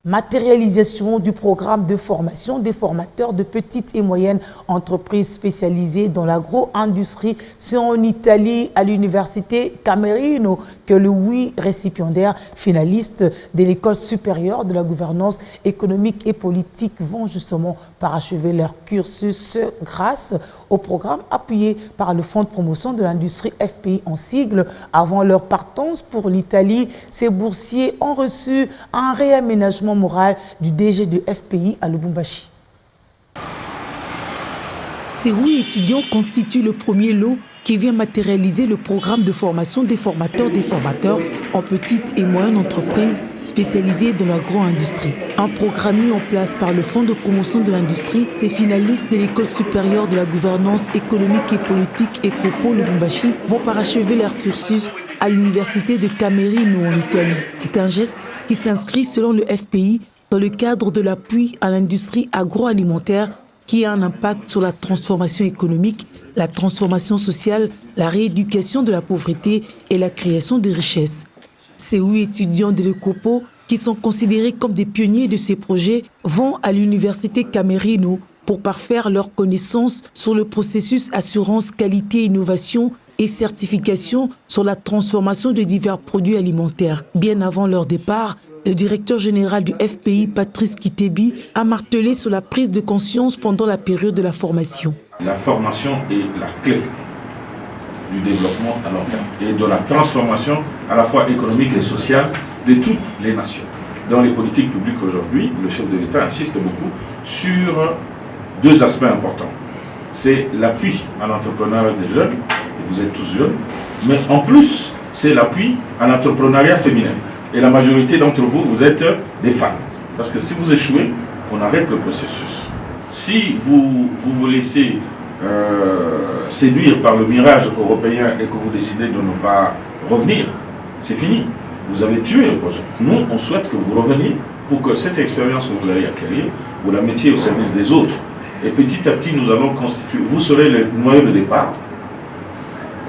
Matérialisation du programme de formation des formateurs de petites et moyennes entreprises spécialisées dans l'agro-industrie. C'est en Italie, à l'université Camerino, que les 8 récipiendaires finalistes de l'école supérieure de la gouvernance économique et politique vont justement parachever leur cursus grâce au programme appuyé par le Fonds de promotion de l'industrie FPI en sigle. Avant leur partance pour l'Italie, ces boursiers ont reçu un réaménagement moral du DG de FPI à Lubumbashi. Ces 8 étudiants constituent le premier lot qui vient matérialiser le programme de formation des formateurs en petites et moyennes entreprises spécialisées dans l'agro-industrie. Un programme mis en place par le Fonds de promotion de l'industrie, ces finalistes de l'École supérieure de la gouvernance économique et politique ECOPO Lubumbashi vont parachever leur cursus à l'université de Camerino en Italie. C'est un geste qui s'inscrit selon le FPI dans le cadre de l'appui à l'industrie agroalimentaire qui a un impact sur la transformation économique, la transformation sociale, la rééducation de la pauvreté et la création de richesses. Ces 8 étudiants de l'ECOPO, qui sont considérés comme des pionniers de ces projets, vont à l'université Camerino pour parfaire leurs connaissances sur le processus assurance qualité innovation et certification sur la transformation de divers produits alimentaires. Bien avant leur départ, le directeur général du FPI, Patrice Kitebi, a martelé sur la prise de conscience pendant la période de la formation. La formation est la clé du développement à long terme et de la transformation à la fois économique et sociale de toutes les nations. Dans les politiques publiques aujourd'hui, le chef de l'État insiste beaucoup sur 2 aspects importants. C'est l'appui à l'entrepreneuriat des jeunes, et vous êtes tous jeunes, mais en plus, c'est l'appui à l'entrepreneuriat féminin. Et la majorité d'entre vous, vous êtes des femmes. Parce que si vous échouez, on arrête le processus. Si vous vous laissez séduire par le mirage européen et que vous décidez de ne pas revenir, c'est fini. Vous avez tué le projet. Nous, on souhaite que vous reveniez pour que cette expérience que vous allez acquérir, vous la mettiez au service des autres. Et petit à petit, nous allons constituer, vous serez le noyau de départ.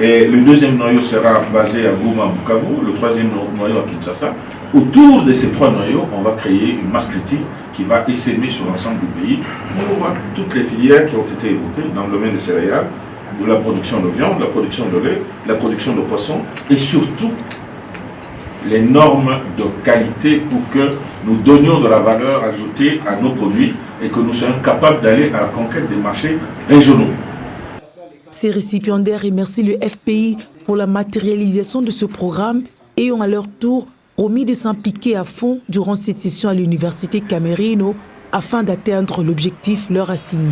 Et le deuxième noyau sera basé à Goma, Bukavu, le troisième noyau à Kinshasa. Autour de ces 3 noyaux, on va créer une masse critique qui va essaimer sur l'ensemble du pays pour toutes les filières qui ont été évoquées dans le domaine des céréales, de la production de viande, la production de lait, la production de poissons et surtout les normes de qualité pour que nous donnions de la valeur ajoutée à nos produits et que nous soyons capables d'aller à la conquête des marchés régionaux. Ces récipiendaires remercient le FPI pour la matérialisation de ce programme et ont à leur tour promis de s'impliquer à fond durant cette session à l'université Camerino afin d'atteindre l'objectif leur assigné.